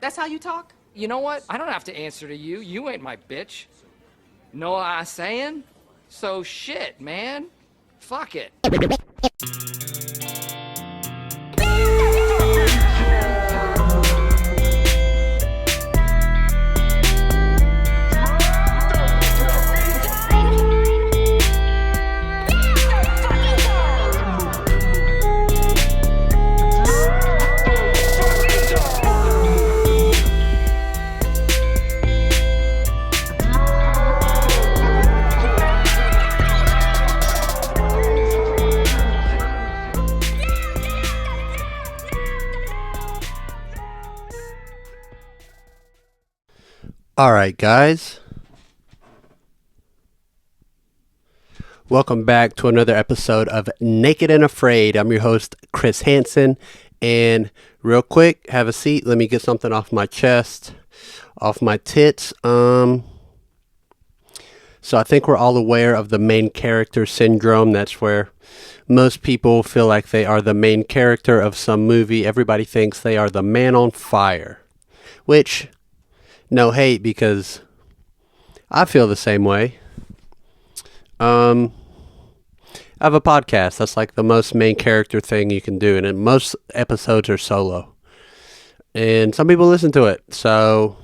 That's how you talk? You know what? I don't have to answer to you. You ain't my bitch. Know what I'm saying? So shit, man. Fuck it. All right, guys. Welcome back to another episode of Naked and Afraid. I'm your host, Chris Hansen. And real quick, have a seat. Let me get something off my chest, off my tits. So I think we're all aware of the main character syndrome. That's where most people feel like they are the main character of some movie. Everybody thinks they are the man on fire, which, no hate, because I feel the same way. I have a podcast. That's like the most main character thing you can do. And most episodes are solo. And some people listen to it. So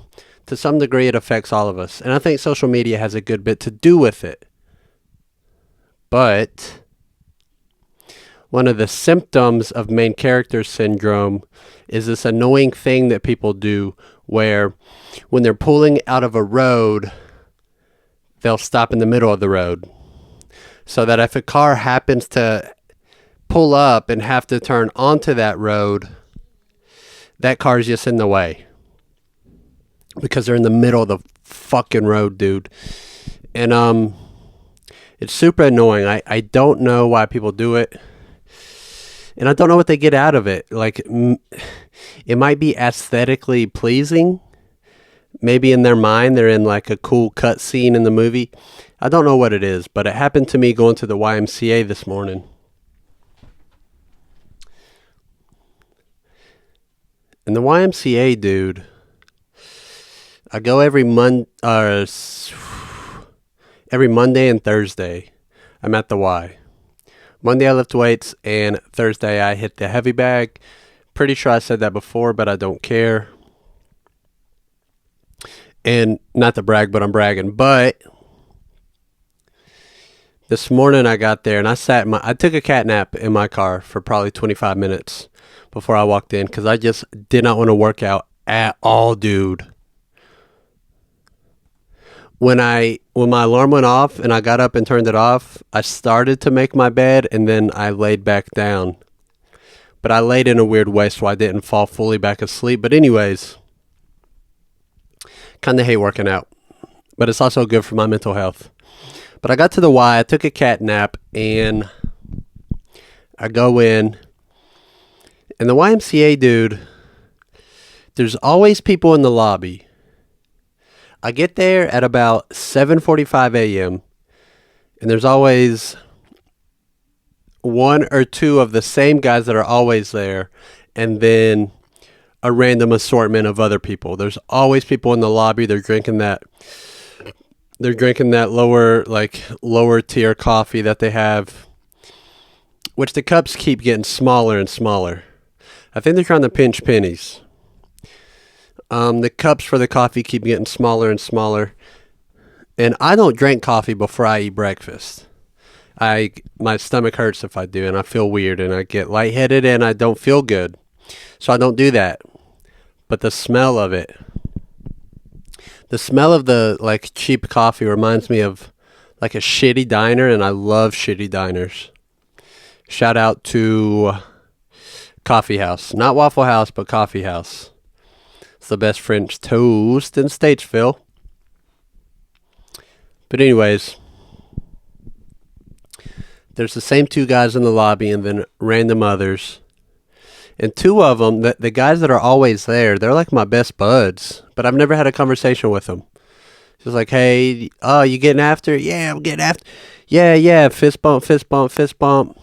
to some degree, it affects all of us. And I think social media has a good bit to do with it. But one of the symptoms of main character syndrome is this annoying thing that people do where when they're pulling out of a road, they'll stop in the middle of the road. So that if a car happens to pull up and have to turn onto that road, that car's just in the way. Because they're in the middle of the fucking road, dude. And it's super annoying. I don't know why people do it. And I don't know what they get out of it. Like, it might be aesthetically pleasing. Maybe in their mind, they're in like a cool cut scene in the movie. I don't know what it is, but it happened to me going to the YMCA this morning. And the YMCA, dude, I go every Monday and Thursday. I'm at the Y. Monday I lift weights, and Thursday I hit the heavy bag. Pretty sure I said that before, but I don't care. And not to brag, but I'm bragging. But this morning I got there and I took a cat nap in my car for probably 25 minutes before I walked in because I just did not want to work out at all, dude. When my alarm went off and I got up and turned it off, I started to make my bed and then I laid back down. But I laid in a weird way so I didn't fall fully back asleep. But anyways, kind of hate working out, but it's also good for my mental health. But I got to the Y, I took a cat nap, and I go in, and the YMCA, dude, there's always people in the lobby. I get there at about 7:45 a.m., and there's always one or two of the same guys that are always there, and then a random assortment of other people. There's always people in the lobby. They're drinking that lower tier coffee that they have, which the cups keep getting smaller and smaller. I think they're trying to pinch pennies. The cups for the coffee keep getting smaller and smaller. And I don't drink coffee before I eat breakfast. My stomach hurts if I do, and I feel weird, and I get lightheaded, and I don't feel good. So I don't do that. But the smell of it, the smell of the like cheap coffee reminds me of like a shitty diner, and I love shitty diners. Shout out to Coffee House. Not Waffle House, but Coffee House. It's the best French toast in Statesville. But anyways, there's the same two guys in the lobby and then random others. And two of them, the guys that are always there, they're like my best buds. But I've never had a conversation with them. Just like, hey, oh, you getting after it? Yeah, I'm getting after. Yeah, fist bump, fist bump, fist bump.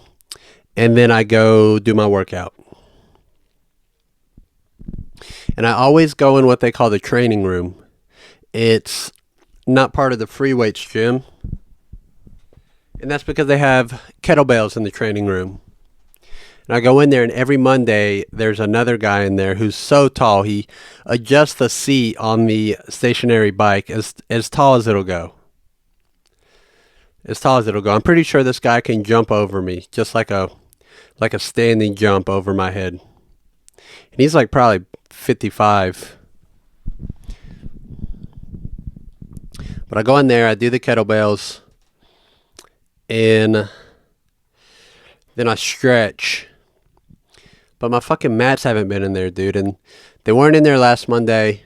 And then I go do my workout. And I always go in what they call the training room. It's not part of the free weights gym. And that's because they have kettlebells in the training room. And I go in there, and every Monday, there's another guy in there who's so tall. He adjusts the seat on the stationary bike as tall as it'll go. As tall as it'll go. I'm pretty sure this guy can jump over me, just like a standing jump over my head. And he's like probably 55. But I go in there, I do the kettlebells, and then I stretch. But my fucking mats haven't been in there, dude. And they weren't in there last Monday.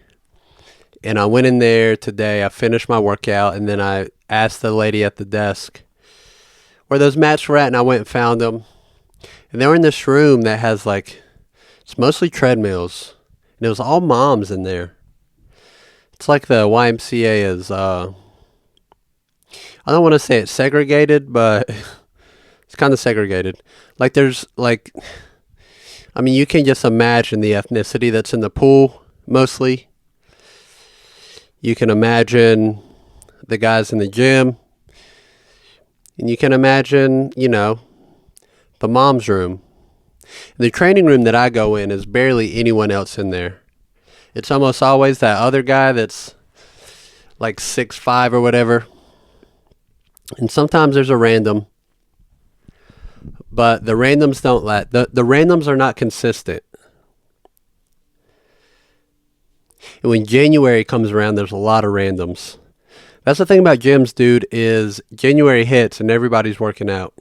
And I went in there today. I finished my workout. And then I asked the lady at the desk where those mats were at. And I went and found them. And they were in this room that has it's mostly treadmills. And it was all moms in there. It's like the YMCA is, I don't want to say it's segregated, but it's kind of segregated. You can just imagine the ethnicity that's in the pool, mostly. You can imagine the guys in the gym. And you can imagine, the mom's room. The training room that I go in is barely anyone else in there. It's almost always that other guy that's like 6'5" or whatever. And sometimes there's a random. But the randoms don't the randoms are not consistent. And when January comes around, there's a lot of randoms. That's the thing about gyms, dude, is January hits and everybody's working out.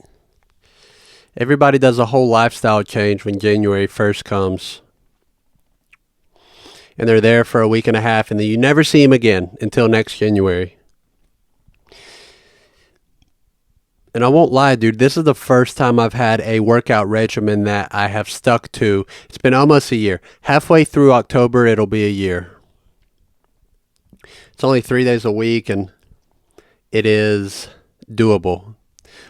Everybody does a whole lifestyle change when January 1st comes. And they're there for a week and a half, and then you never see them again until next January. And I won't lie, dude, this is the first time I've had a workout regimen that I have stuck to. It's been almost a year. Halfway through October, it'll be a year. It's only 3 days a week, and it is doable.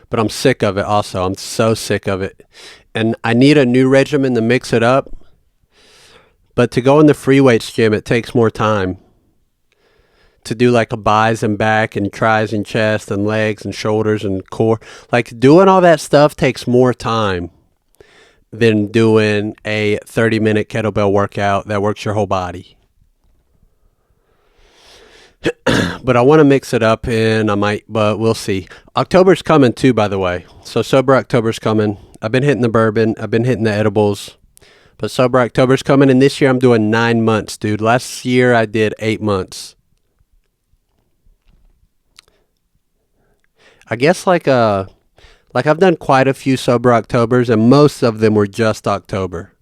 But I'm sick of it also. I'm so sick of it. And I need a new regimen to mix it up. But to go in the free weights gym, it takes more time. To do like a buys and back and tries and chest and legs and shoulders and core. Like doing all that stuff takes more time than doing a 30-minute kettlebell workout that works your whole body. But I want to mix it up, and I might, but we'll see. October's coming too, by the way. So Sober October's coming. I've been hitting the bourbon. I've been hitting the edibles. But Sober October's coming, and this year I'm doing 9 months, dude. Last year I did 8 months. I guess like I've done quite a few Sober Octobers, and most of them were just October.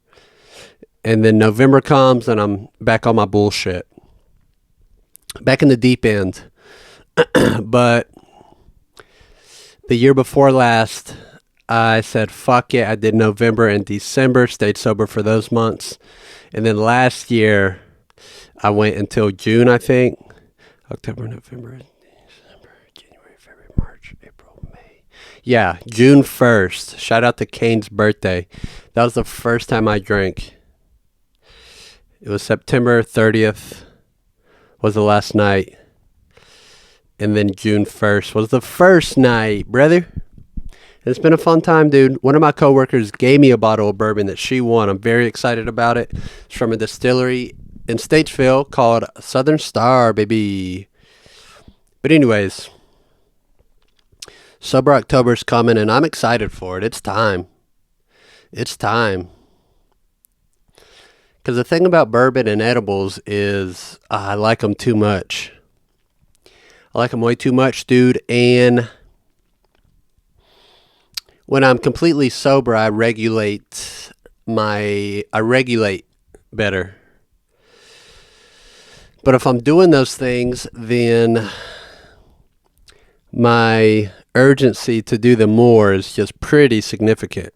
And then November comes, and I'm back on my bullshit. Back in the deep end. But the year before last, I said, fuck it. I did November and December, stayed sober for those months. And then last year, I went until June, I think. October, November, December, January, February, March, April, May. Yeah, June 1st. Shout out to Kane's birthday. That was the first time I drank. It was September 30th was the last night. And then June 1st was the first night, brother. It's been a fun time, dude. One of my coworkers gave me a bottle of bourbon that she won. I'm very excited about it. It's from a distillery in Statesville called Southern Star, baby. But anyways, Sober October's coming, and I'm excited for it. It's time. It's time. Because the thing about bourbon and edibles is I like them too much. I like them way too much, dude. And when I'm completely sober, I regulate better. But if I'm doing those things, then my urgency to do them more is just pretty significant.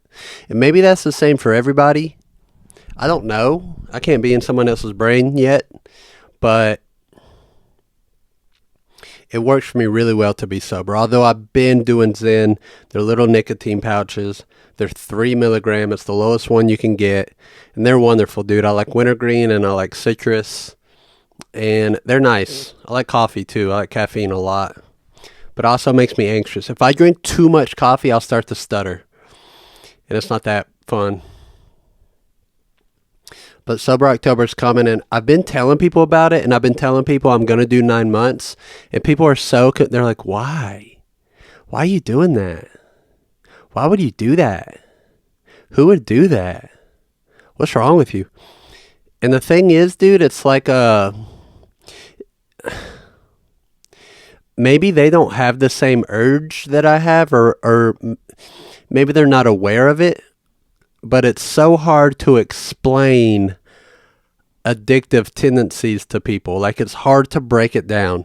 And maybe that's the same for everybody. I don't know. I can't be in someone else's brain yet, but it works for me really well to be sober. Although I've been doing Zen, they're little nicotine pouches. They're 3 milligram. It's the lowest one you can get. And they're wonderful, dude. I like wintergreen and I like citrus. And they're nice. I like coffee, too. I like caffeine a lot. But it also makes me anxious. If I drink too much coffee, I'll start to stutter. And it's not that fun. But Sober October's coming, and I've been telling people about it, and I've been telling people I'm going to do 9 months. And people are they're like, why? Why are you doing that? Why would you do that? Who would do that? What's wrong with you? And the thing is, dude, it's like maybe they don't have the same urge that I have, or maybe they're not aware of it, but it's so hard to explain addictive tendencies to people. Like, it's hard to break it down.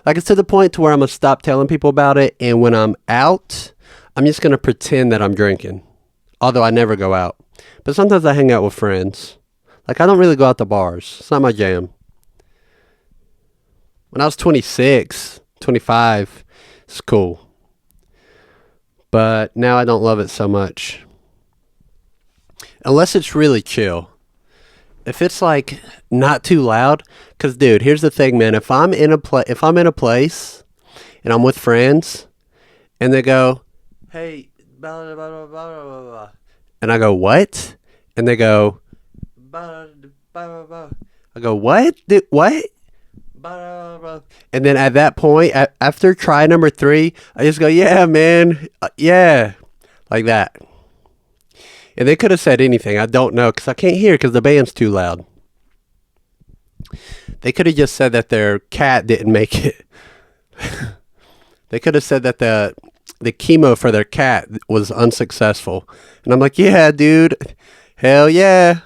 Like, it's to the point to where I'm going to stop telling people about it, and when I'm out, I'm just going to pretend that I'm drinking, although I never go out. But sometimes I hang out with friends. Like, I don't really go out to bars. It's not my jam. When I was 26, 25, it's cool. But now I don't love it so much. Unless it's really chill. If it's like not too loud, because dude, here's the thing, man. If I'm in a place and I'm with friends and they go, hey, blah, blah, blah, blah, blah, blah, and I go, what? And they go, blah, blah, blah. I go, what? Dude, what? Blah, blah, blah. And then at that point, after try number 3, I just go, yeah, man, yeah, like that. And they could have said anything. I don't know, because I can't hear because the band's too loud. They could have just said that their cat didn't make it. They could have said that the chemo for their cat was unsuccessful. And I'm like, yeah, dude. Hell yeah.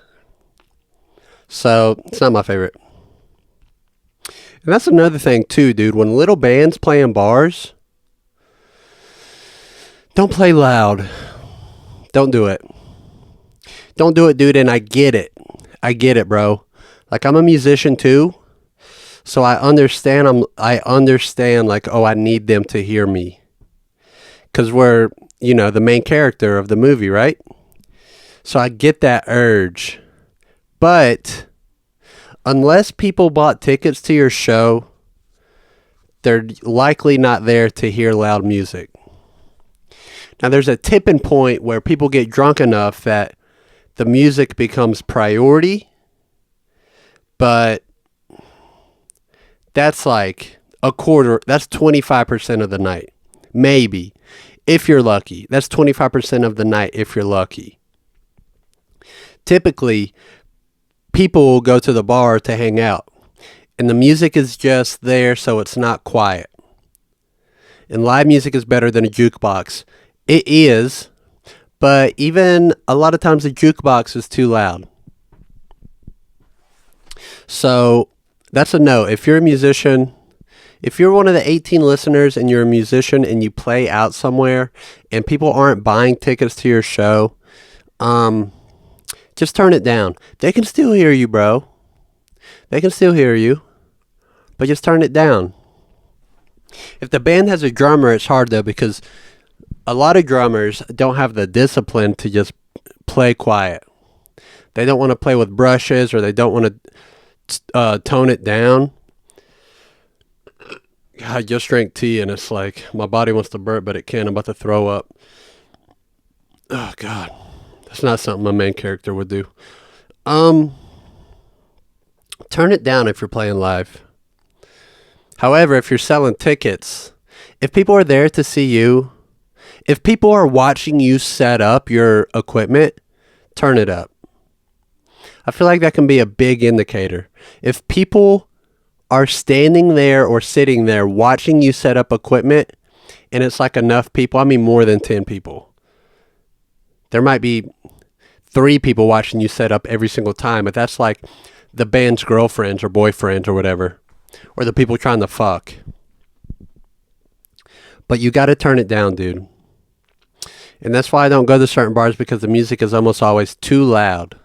So, it's not my favorite. And that's another thing, too, dude. When little bands play in bars, don't play loud. Don't do it. Don't do it, dude, and I get it. I get it, bro. Like, I'm a musician, too, so I understand, like, oh, I need them to hear me. Because we're, the main character of the movie, right? So I get that urge. But unless people bought tickets to your show, they're likely not there to hear loud music. Now, there's a tipping point where people get drunk enough that the music becomes priority, but that's like a quarter, that's 25% of the night. Maybe, if you're lucky. That's 25% of the night if you're lucky. Typically, people will go to the bar to hang out, and the music is just there so it's not quiet. And live music is better than a jukebox. It is. But even a lot of times the jukebox is too loud. So that's a no. If you're a musician, if you're one of the 18 listeners and you're a musician and you play out somewhere and people aren't buying tickets to your show, just turn it down. They can still hear you, bro. They can still hear you. But just turn it down. If the band has a drummer, it's hard though, because a lot of drummers don't have the discipline to just play quiet. They don't want to play with brushes, or they don't want to tone it down. I just drank tea and it's like my body wants to burp, but it can't. I'm about to throw up. Oh, God. That's not something my main character would do. Turn it down if you're playing live. However, if you're selling tickets, if people are there to see you, if people are watching you set up your equipment, turn it up. I feel like that can be a big indicator. If people are standing there or sitting there watching you set up equipment, and it's like enough people, I mean more than 10 people. There might be 3 people watching you set up every single time, but that's like the band's girlfriends or boyfriends or whatever, or the people trying to fuck. But you got to turn it down, dude. And that's why I don't go to certain bars, because the music is almost always too loud.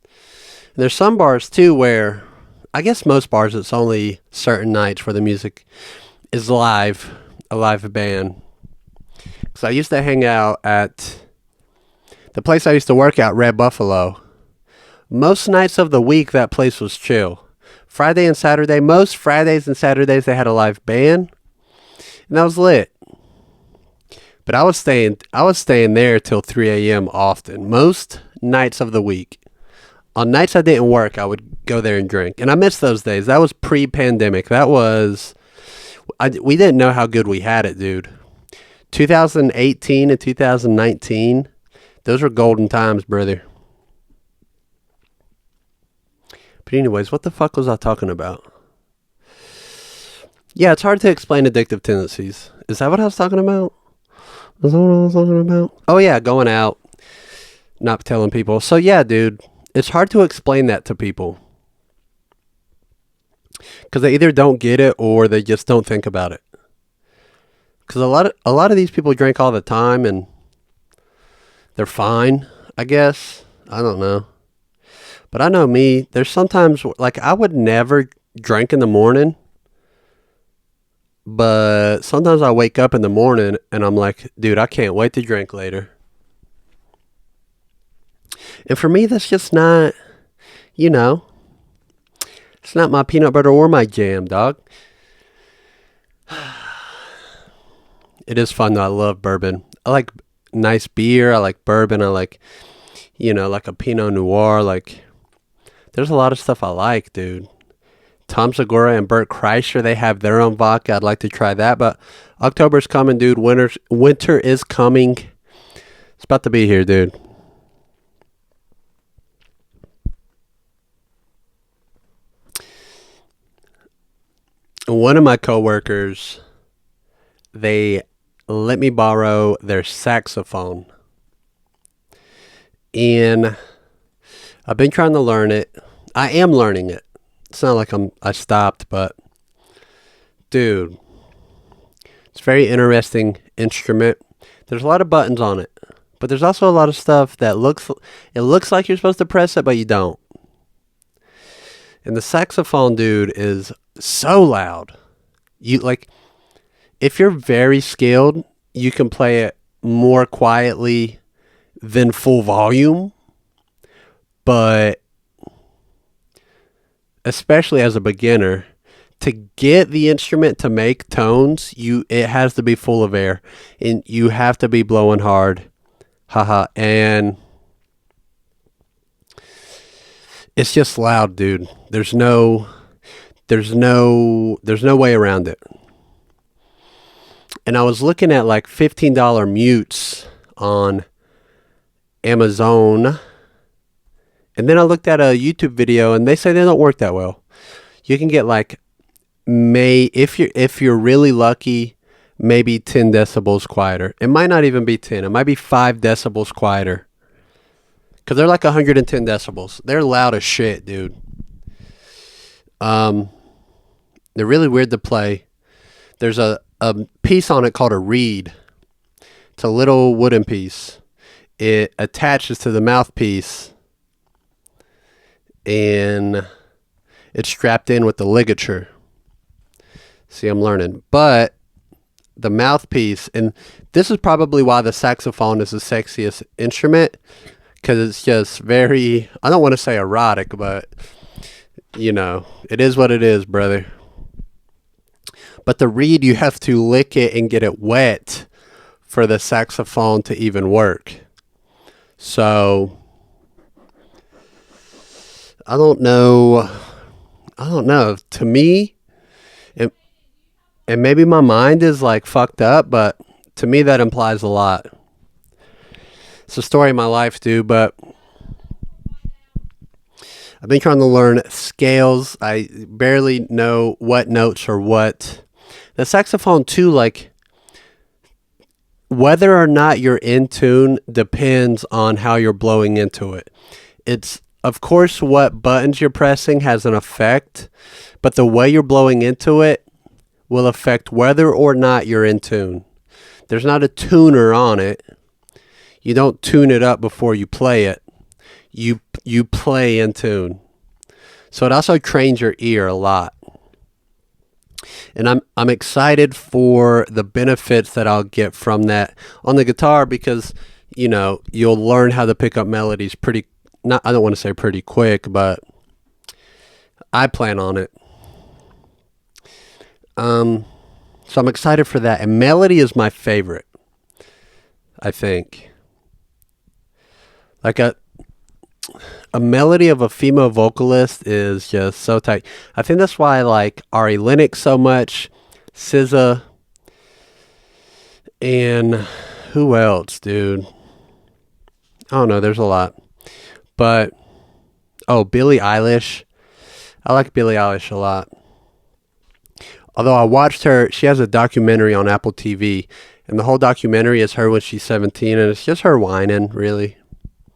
And there's some bars too where, I guess most bars, it's only certain nights where the music is live, a live band. Because I used to hang out at the place I used to work at, Red Buffalo. Most nights of the week, that place was chill. Friday and Saturday, most Fridays and Saturdays, they had a live band, and that was lit. But I was staying there till 3 a.m. often, most nights of the week. On nights I didn't work, I would go there and drink. And I miss those days. That was pre-pandemic. We didn't know how good we had it, dude. 2018 and 2019, those were golden times, brother. But anyways, what the fuck was I talking about? Yeah, it's hard to explain addictive tendencies. Is that what I was talking about? Is that what I was talking about? Oh yeah, going out, not telling people. So yeah, dude, it's hard to explain that to people. Because they either don't get it or they just don't think about it. Because a lot of these people drink all the time and they're fine, I guess. I don't know. But I know me, there's sometimes, like, I would never drink in the morning. But sometimes I wake up in the morning and I'm like, dude, I can't wait to drink later. And for me, that's just not, it's not my peanut butter or my jam, dog. It is fun though. I love bourbon. I like nice beer. I like bourbon. I like, like a Pinot Noir. Like, there's a lot of stuff I like, dude. Tom Segura and Bert Kreischer, they have their own vodka. I'd like to try that. But October's coming, dude. Winter is coming. It's about to be here, dude. One of my coworkers, they let me borrow their saxophone. And I've been trying to learn it. I am learning it. It's not like I stopped, but dude, it's a very interesting instrument. There's a lot of buttons on it, but there's also a lot of stuff that looks like you're supposed to press it, but you don't. And the saxophone, dude, is so loud. If you're very skilled, you can play it more quietly than full volume, but especially as a beginner, to get the instrument to make tones, it has to be full of air, and you have to be blowing hard. And it's just loud, dude. There's no way around it. And I was looking at like $15 mutes on Amazon. And then I looked at a YouTube video and they say they don't work that well. You can get like if you're really lucky, maybe 10 decibels quieter. It might not even be 10. It might be 5 decibels quieter. Cause they're like 110 decibels. They're loud as shit, dude. They're really weird to play. There's a piece on it called a reed. It's a little wooden piece. It attaches to the mouthpiece and it's strapped in with the ligature. See, I'm learning. But the mouthpiece, and this is probably why the saxophone is the sexiest instrument, because it's just very, I don't want to say erotic, but it is what it is, brother. But the reed, you have to lick it and get it wet for the saxophone to even work. So I don't know. To me, and maybe my mind is like fucked up, but to me that implies a lot. It's a story of my life, dude, but I've been trying to learn scales. I barely know what notes are what. The saxophone too, like, whether or not you're in tune depends on how you're blowing into it. It's, of course, what buttons you're pressing has an effect, but the way you're blowing into it will affect whether or not you're in tune. There's not a tuner on it. You don't tune it up before you play it. You play in tune. So it also trains your ear a lot. And I'm excited for the benefits that I'll get from that on the guitar because, you'll learn how to pick up melodies pretty, not, I don't want to say pretty quick, but I plan on it. So I'm excited for that. And melody is my favorite, I think. Like a melody of a female vocalist is just so tight. I think that's why I like Ari Lennox so much, SZA, and who else, dude? I don't know, there's a lot. But, Billie Eilish. I like Billie Eilish a lot. Although I watched her, she has a documentary on Apple TV, and the whole documentary is her when she's 17, and it's just her whining, really.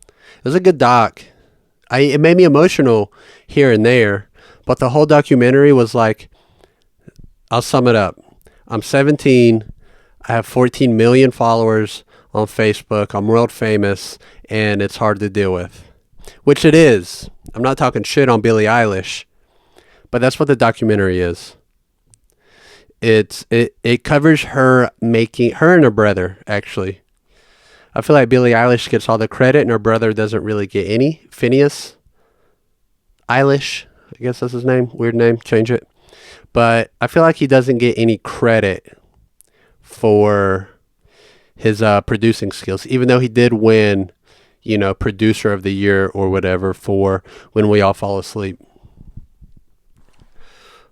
It was a good doc. It made me emotional here and there, but the whole documentary was like, I'll sum it up. I'm 17, I have 14 million followers on Facebook, I'm world famous, and it's hard to deal with. Which it is. I'm not talking shit on Billie Eilish, but that's what the documentary is. It covers her and her brother, actually. I feel like Billie Eilish gets all the credit and her brother doesn't really get any. Phineas Eilish, I guess that's his name. Weird name, change it. But I feel like he doesn't get any credit for his producing skills, even though he did win, producer of the year or whatever for When We All Fall Asleep.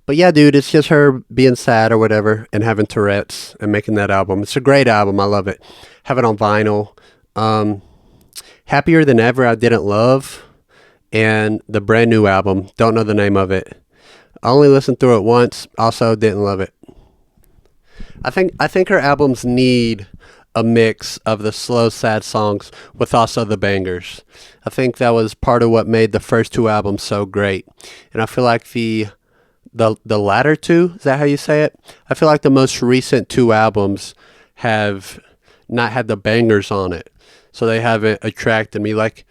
But yeah, dude, it's just her being sad or whatever and having Tourette's and making that album. It's a great album. I love it. Have it on vinyl. Happier Than Ever, I didn't love. And the brand new album, don't know the name of it. I only listened through it once. Also didn't love it. I think her albums need a mix of the slow, sad songs with also the bangers. I think that was part of what made the first two albums so great. And I feel like the latter two, is that how you say it? I feel like the most recent two albums have not had the bangers on it, so they haven't attracted me. Like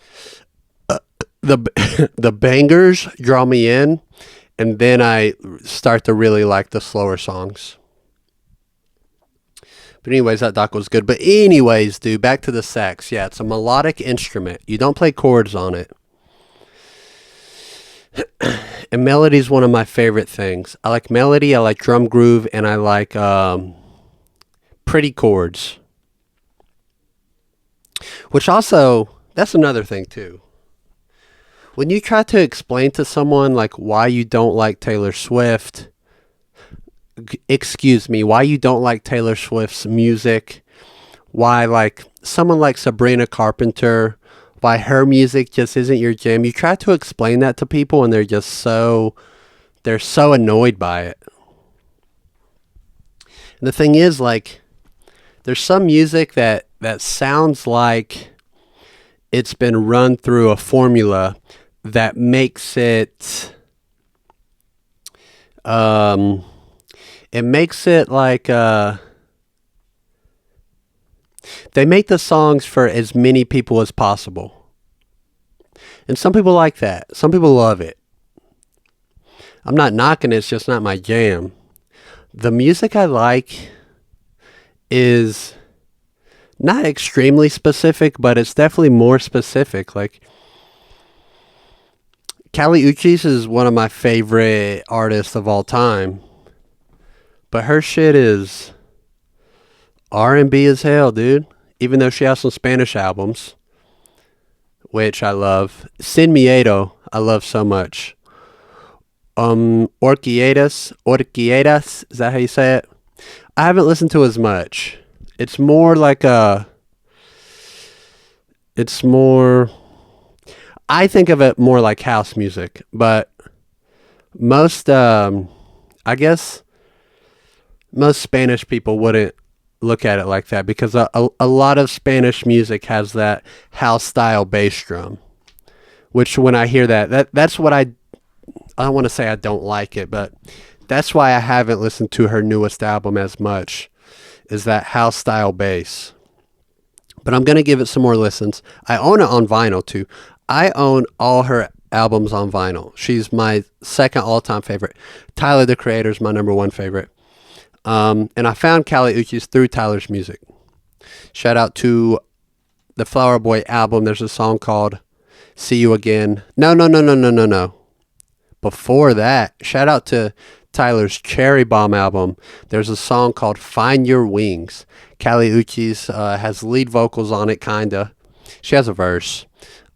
the bangers draw me in, and then I start to really like the slower songs. But anyways, that doc was good. But anyways, dude, back to the sax. Yeah, it's a melodic instrument. You don't play chords on it. And melody is one of my favorite things. I like melody, I like drum groove, and I like pretty chords. Which also, that's another thing too. When you try to explain to someone like why you don't like Taylor Swift, why you don't like Taylor Swift's music, why like someone like Sabrina Carpenter, why her music just isn't your jam. You try to explain that to people and they're so annoyed by it. And the thing is, like, there's some music that sounds like it's been run through a formula that makes it like they make the songs for as many people as possible. And some people like that. Some people love it. I'm not knocking it, it's just not my jam. The music I like is not extremely specific, but it's definitely more specific. Like, Kali Uchis is one of my favorite artists of all time. But her shit is R&B as hell, dude. Even though she has some Spanish albums, which I love. Sin Miedo, I love so much. Orquietas, is that how you say it? I haven't listened to as much. It's more like I think of it more like house music, but most, I guess most Spanish people wouldn't look at it like that because a lot of Spanish music has that house style bass drum, which when I hear that's what I don't want to say I don't like it, but that's why I haven't listened to her newest album as much, is that house style bass. But I'm going to give it some more listens. I own it on vinyl too. I own all her albums on vinyl. She's my second all-time favorite. Tyler, the Creator, is my number one favorite. And I found Kali Uchis through Tyler's music. Shout out to the Flower Boy album. There's a song called See You Again. No. Before that, shout out to Tyler's Cherry Bomb album. There's a song called Find Your Wings. Kali Uchis has lead vocals on it, kinda. She has a verse.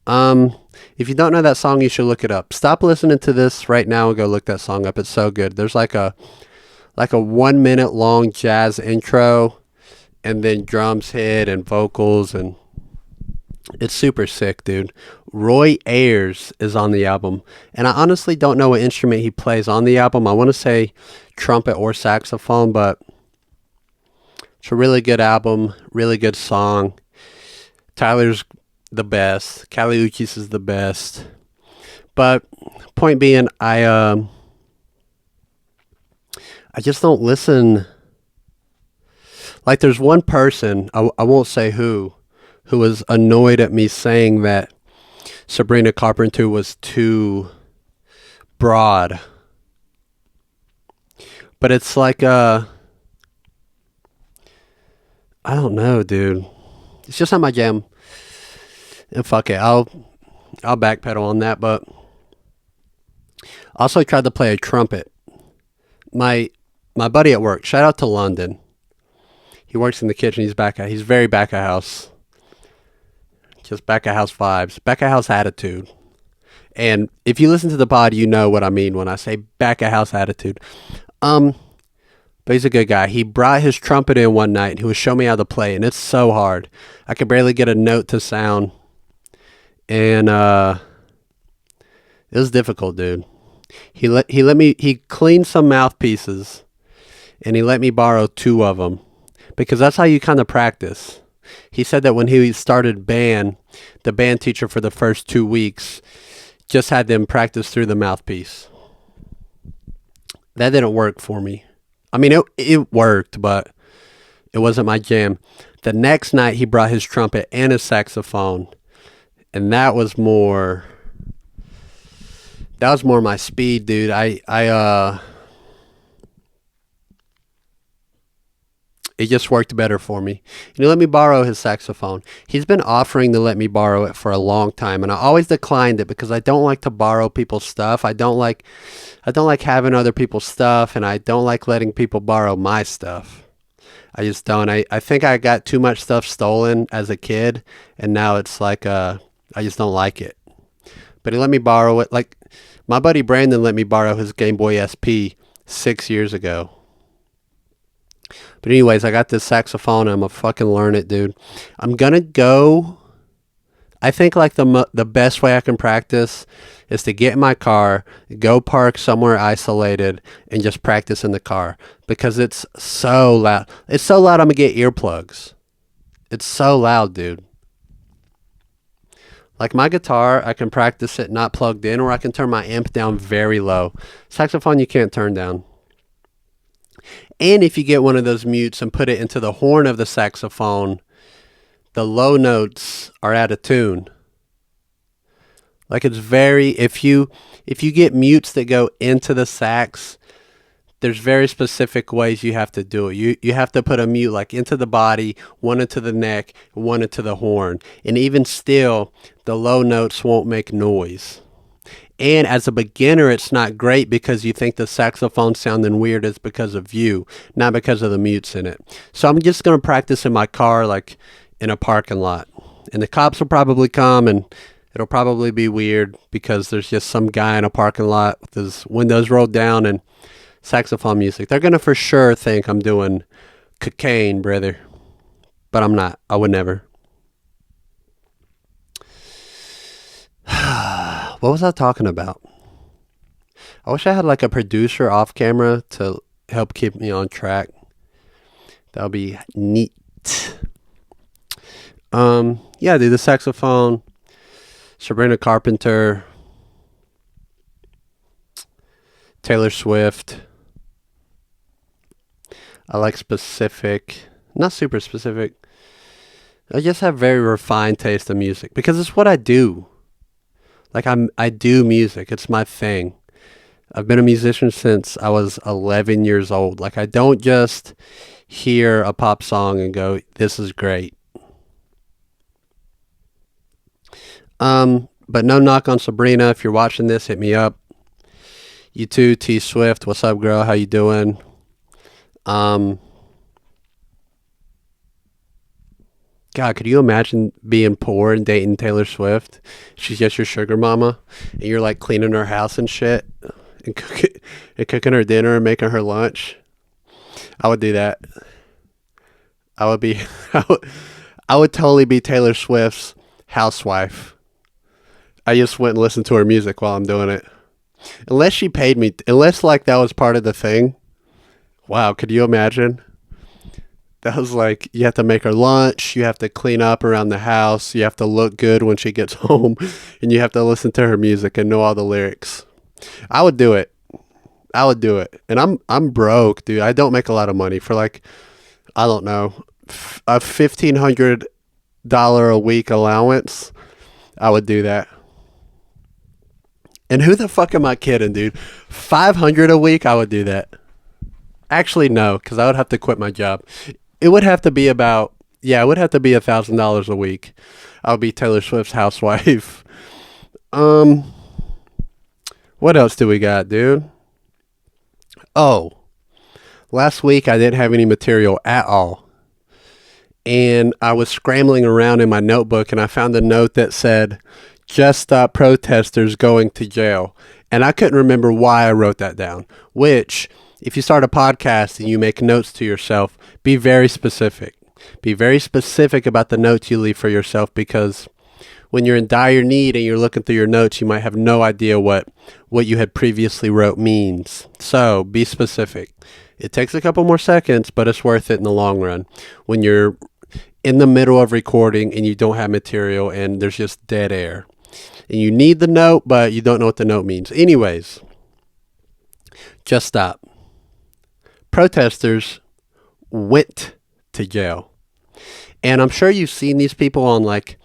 If you don't know that song, you should look it up. Stop listening to this right now and go look that song up. It's so good. There's like a 1 minute long jazz intro, and then drums hit and vocals, and it's super sick, dude. Roy Ayers is on the album, and I honestly don't know what instrument he plays on the album. I want to say trumpet or saxophone, but it's a really good album, really good song. Tyler's the best. Kali Uchis is the best. But point being, I just don't listen. Like, there's one person, I won't say who was annoyed at me saying that Sabrina Carpenter was too broad. But it's like, I don't know, dude. It's just not my jam. And fuck it, I'll backpedal on that. But I also tried to play a trumpet. My buddy at work, shout out to London. He works in the kitchen. He's very back of house. Just back of house vibes, back of house attitude. And if you listen to the pod, you know what I mean when I say back of house attitude. But he's a good guy. He brought his trumpet in one night and he was showing me how to play, and it's so hard. I could barely get a note to sound. And it was difficult, dude. He cleaned some mouthpieces and he let me borrow 2 of them, because that's how you kind of practice. He said that when he started band, the band teacher for the first 2 weeks just had them practice through the mouthpiece. That didn't work for me. I mean, it worked, but it wasn't my jam. The next night, he brought his trumpet and his saxophone, and that was more my speed, dude. It just worked better for me. And he let me borrow his saxophone. He's been offering to let me borrow it for a long time, and I always declined it because I don't like to borrow people's stuff. I don't like having other people's stuff, and I don't like letting people borrow my stuff. I just don't. I think I got too much stuff stolen as a kid, and now it's like I just don't like it. But he let me borrow it. Like, my buddy Brandon let me borrow his Game Boy SP 6 years ago. But anyways, I got this saxophone and I'm gonna fucking learn it, dude. I'm gonna go. I think like the best way I can practice is to get in my car, go park somewhere isolated, and just practice in the car, because it's so loud. It's so loud I'm gonna get earplugs. It's so loud, dude. Like, my guitar, I can practice it not plugged in, or I can turn my amp down very low. Saxophone, you can't turn down. And if you get one of those mutes and put it into the horn of the saxophone, the low notes are out of tune. Like, it's very, if you get mutes that go into the sax, there's very specific ways you have to do it. You have to put a mute like into the body, one into the neck, one into the horn. And even still, the low notes won't make noise. And as a beginner, it's not great because you think the saxophone sounding weird is because of you, not because of the mutes in it. So I'm just going to practice in my car, like in a parking lot. And the cops will probably come, and it'll probably be weird because there's just some guy in a parking lot with his windows rolled down and saxophone music. They're going to for sure think I'm doing cocaine, brother. But I'm not. I would never. What was I talking about? I wish I had like a producer off camera to help keep me on track. That would be neat. Yeah, dude, the saxophone, Sabrina Carpenter, Taylor Swift. I like specific, not super specific. I just have very refined taste in music because it's what I do. Like I do music. It's my thing. I've been a musician since I was 11 years old. Like I don't just hear a pop song and go, "This is great." But no knock on Sabrina. If you're watching this, hit me up. You too, T Swift. What's up, girl? How you doing? God, could you imagine being poor and dating Taylor Swift? She's just your sugar mama, and you're like cleaning her house and shit, and cooking her dinner and making her lunch. I would do that. I would be, I would totally be Taylor Swift's housewife. I just went and listened to her music while I'm doing it. Unless she paid me, unless like that was part of the thing. Wow, could you imagine? That was like, you have to make her lunch, you have to clean up around the house, you have to look good when she gets home, and you have to listen to her music and know all the lyrics. I would do it. I would do it. And I'm broke, dude. I don't make a lot of money for like, I don't know, a $1,500 a week allowance. I would do that. And who the fuck am I kidding, dude? $500 a week, I would do that. Actually, no, because I would have to quit my job. It would have to be about, yeah, it would have to be $1,000 a week. I would be Taylor Swift's housewife. What else do we got, dude? Oh, last week I didn't have any material at all. And I was scrambling around in my notebook and I found a note that said, "Just stop protesters going to jail." And I couldn't remember why I wrote that down, which, if you start a podcast and you make notes to yourself, be very specific. Be very specific about the notes you leave for yourself, because when you're in dire need and you're looking through your notes, you might have no idea what you had previously wrote means. So be specific. It takes a couple more seconds, but it's worth it in the long run. When you're in the middle of recording and you don't have material and there's just dead air. And you need the note, but you don't know what the note means. Anyways, just stop. Protesters went to jail. And I'm sure you've seen these people on like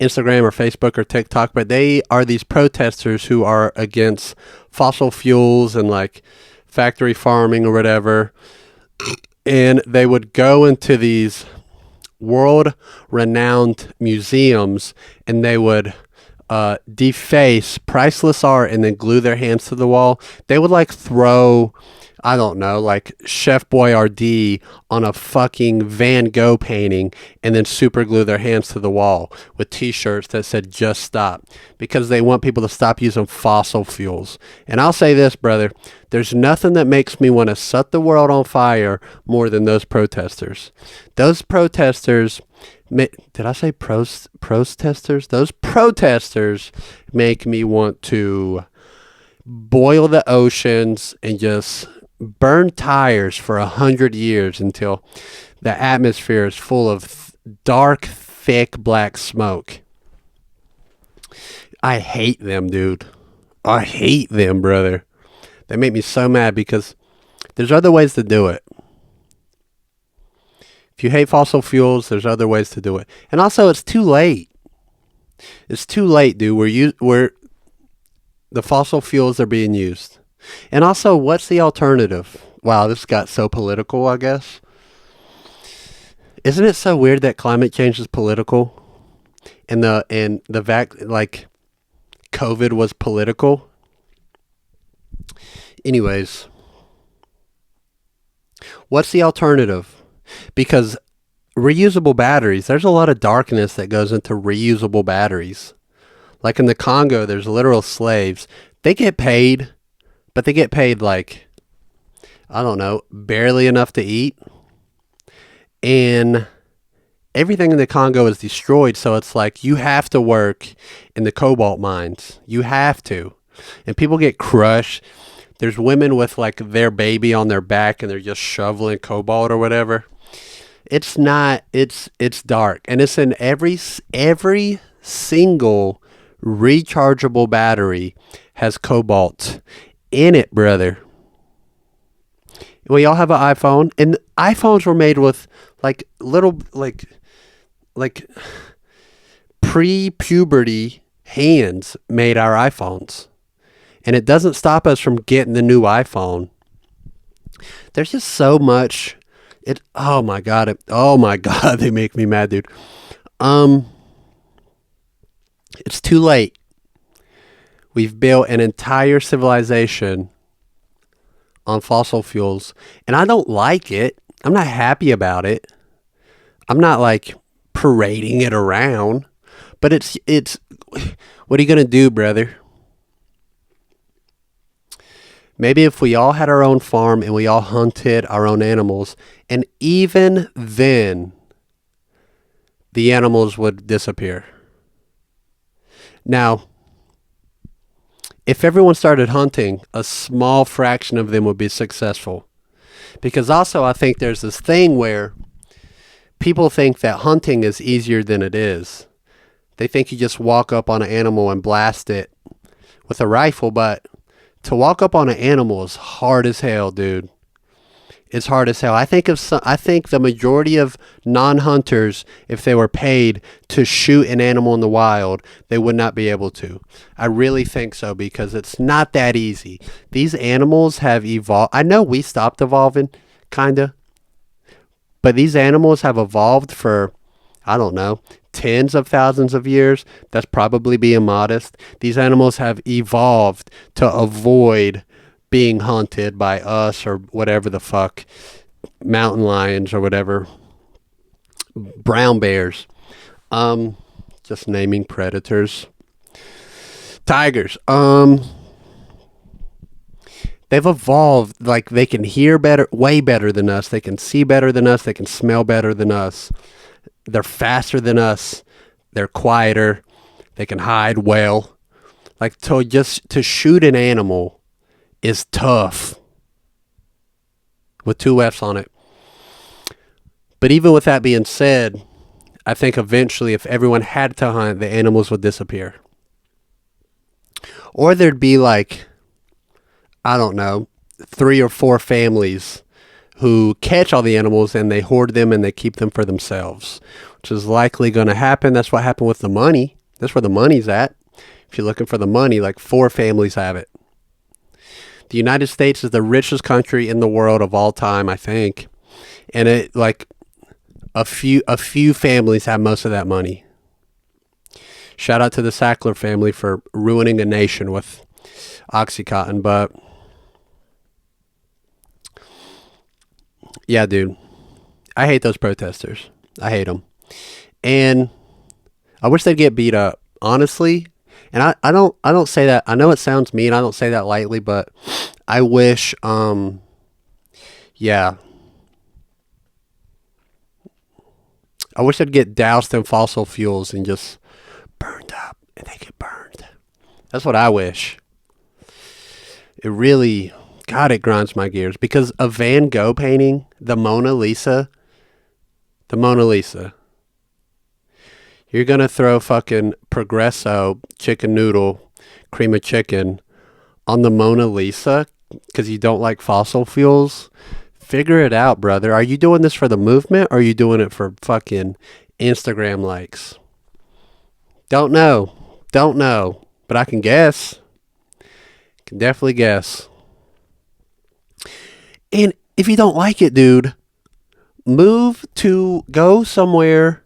Instagram or Facebook or TikTok, but they are these protesters who are against fossil fuels and like factory farming or whatever. And they would go into these world-renowned museums and they would deface priceless art and then glue their hands to the wall. They would like throw, I don't know, like Chef Boyardee on a fucking Van Gogh painting and then super glue their hands to the wall with t-shirts that said "Just Stop," because they want people to stop using fossil fuels. And I'll say this, brother, there's nothing that makes me want to set the world on fire more than those protesters. Those protesters, did I say protesters? Those protesters make me want to boil the oceans and just burn tires for 100 years until the atmosphere is full of dark, thick black smoke. I hate them, dude. I hate them, brother. They make me so mad because there's other ways to do it. If you hate fossil fuels, there's other ways to do it. And also, it's too late. It's too late, dude. Where the fossil fuels are being used. And also, what's the alternative? Wow, this got so political, I guess. Isn't it so weird that climate change is political? And like COVID was political? Anyways, what's the alternative? Because reusable batteries, there's a lot of darkness that goes into reusable batteries. Like in the Congo, there's literal slaves. They get paid, but they get paid like, I don't know, barely enough to eat. And everything in the Congo is destroyed. So it's like you have to work in the cobalt mines. You have to. And people get crushed. There's women with like their baby on their back and they're just shoveling cobalt or whatever. It's not, it's dark. And it's in every single rechargeable battery has cobalt in it, brother. We all have an iPhone, and iPhones were made with like little like pre-puberty hands made our iPhones. And it doesn't stop us from getting the new iPhone. There's just so much. Oh my God, they make me mad, dude. It's too late. We've built an entire civilization on fossil fuels, and I don't like it. I'm not happy about it. I'm not like parading it around, but it's what are you going to do, brother? Maybe if we all had our own farm and we all hunted our own animals, and even then the animals would disappear. Now, if everyone started hunting, a small fraction of them would be successful. Because also I think there's this thing where people think that hunting is easier than it is. They think you just walk up on an animal and blast it with a rifle, but to walk up on an animal is hard as hell, dude. It's hard as hell. I think the majority of non-hunters, if they were paid to shoot an animal in the wild, they would not be able to. I really think so, because it's not that easy. These animals have evolved. I know we stopped evolving, kinda, but these animals have evolved for, I don't know, tens of thousands of years. That's probably being modest. These animals have evolved to avoid being hunted by us or whatever the fuck, mountain lions or whatever, brown bears, just naming predators, tigers. They've evolved, like they can hear better, way better than us. They can see better than us. They can smell better than us. They're faster than us. They're quieter. They can hide well. Like, to shoot an animal is tough, with two F's on it. But even with that being said, I think eventually if everyone had to hunt, the animals would disappear. Or there'd be like, I don't know, 3 or 4 families who catch all the animals and they hoard them and they keep them for themselves, which is likely going to happen. That's what happened with the money. That's where the money's at. If you're looking for the money, like 4 families have it. The United States is the richest country in the world of all time, I think. And it, like, a few families have most of that money. Shout out to the Sackler family for ruining a nation with Oxycontin. But yeah, dude, I hate those protesters. I hate them. And I wish they'd get beat up, honestly. And I don't say that. I know it sounds mean. I don't say that lightly, but I wish, yeah. I wish they'd get doused in fossil fuels and just burned up and they get burned. That's what I wish. It really, God, it grinds my gears, because a Van Gogh painting, the Mona Lisa, you're going to throw fucking Progresso chicken noodle, cream of chicken on the Mona Lisa because you don't like fossil fuels? Figure it out, brother. Are you doing this for the movement, or are you doing it for fucking Instagram likes? Don't know. But I can guess. Can definitely guess. And if you don't like it, dude, go somewhere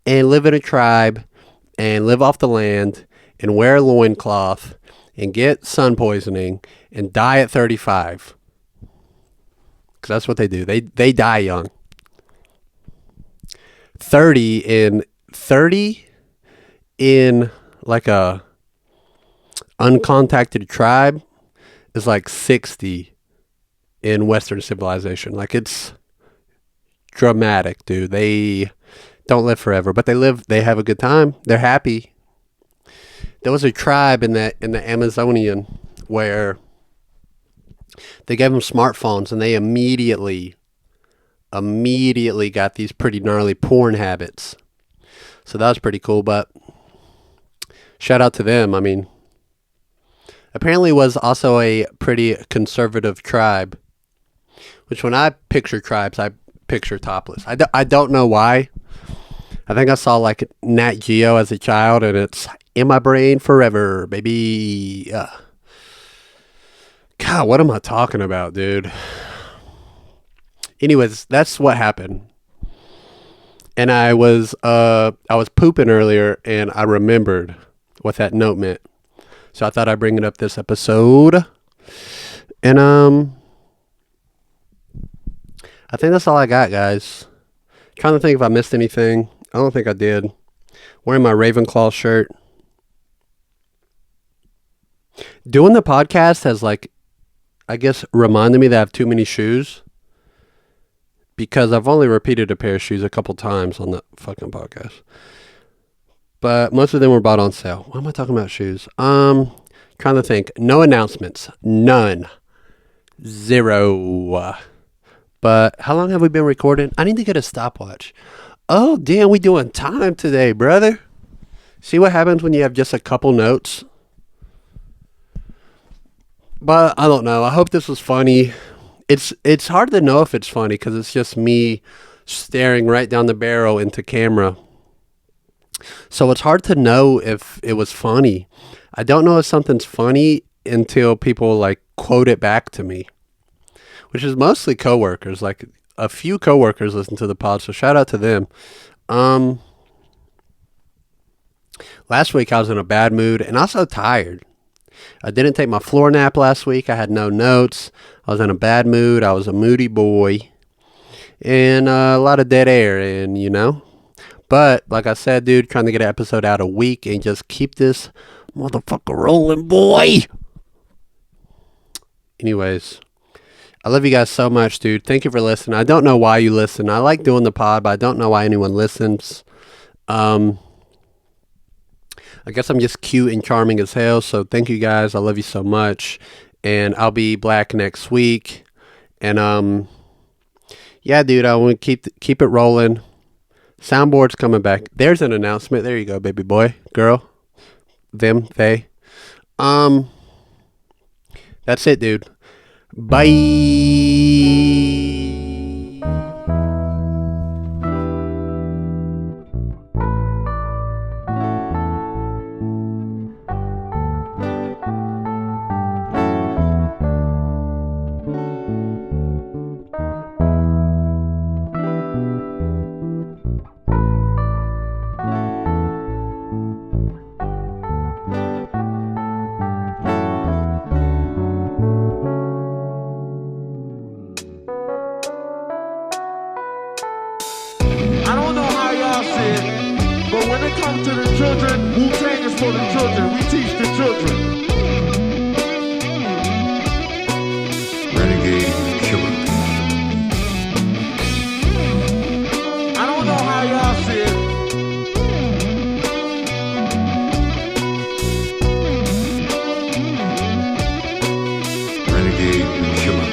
and live in a tribe and live off the land and wear a loincloth and get sun poisoning and die at 35. Because that's what they do. They die young. 30 in like a uncontacted tribe is like 60 in Western civilization. Like, it's dramatic, dude. They don't live forever, but they have a good time. They're happy. There was a tribe in the Amazonian where they gave them smartphones, and they immediately got these pretty gnarly porn habits. So that was pretty cool, but shout out to them. I mean, apparently it was also a pretty conservative tribe, which when I picture tribes, I picture topless. I don't know why. I think I saw like Nat Geo as a child, and it's in my brain forever, baby. God, what am I talking about, dude? Anyways, that's what happened. And I was pooping earlier, and I remembered what that note meant. So I thought I'd bring it up this episode. And I think that's all I got, guys. Trying to think if I missed anything. I don't think I did. Wearing my Ravenclaw shirt. Doing the podcast has, like, I guess, reminded me that I have too many shoes. Because I've only repeated a pair of shoes a couple times on the fucking podcast. But most of them were bought on sale. Why am I talking about shoes? Trying to think. No announcements. None. Zero. But how long have we been recording? I need to get a stopwatch. Oh, damn, we doing time today, brother. See what happens when you have just a couple notes? But I don't know. I hope this was funny. It's hard to know if it's funny because it's just me staring right down the barrel into camera. So it's hard to know if it was funny. I don't know if something's funny until people like quote it back to me, which is mostly coworkers. Like a few coworkers listen to the pod, so shout out to them. Last week I was in a bad mood and also tired. I didn't take my floor nap last week. I had no notes. I was in a bad mood. I was a moody boy. And a lot of dead air. And, you know. But, like I said, dude, trying to get an episode out a week and just keep this motherfucker rolling, boy. Anyways. I love you guys so much, dude. Thank you for listening. I don't know why you listen. I like doing the pod, but I don't know why anyone listens. I guess I'm just cute and charming as hell. So thank you guys. I love you so much. And I'll be back next week. And yeah, dude, I want to keep it rolling. Soundboard's coming back. There's an announcement. There you go, baby boy, girl, them, they. That's it, dude. Bye. But when it comes to the children, Wu-Tang is for the children. We teach the children. Renegade Killa. I don't know how y'all see it. Renegade Killa.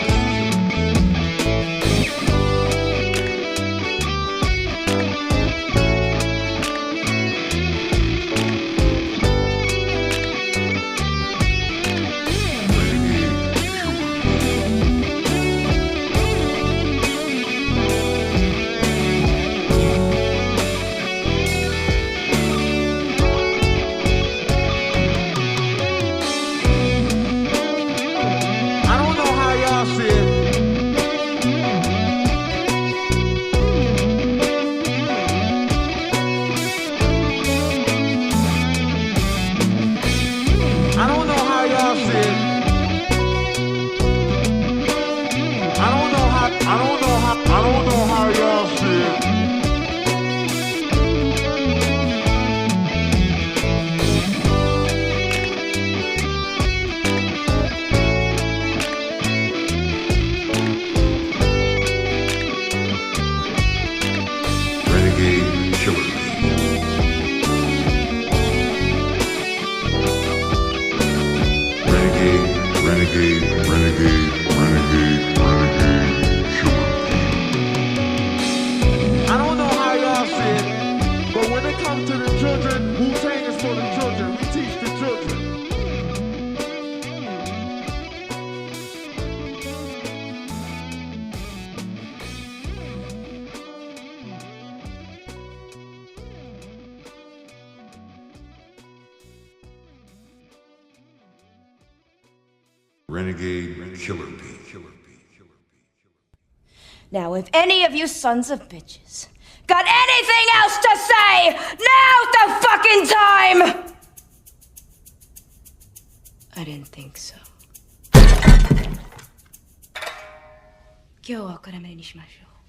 I don't know how y'all see it. Renegade Killa. Renegade Killa. I don't know how y'all see it, but when it comes to the children, Wu-Tang is for the children. We teach the children. Renegade Killer Bee. Now, if any of you sons of bitches got anything else to say, now's the fucking time! I didn't think so. 今日はおからめにしましょう。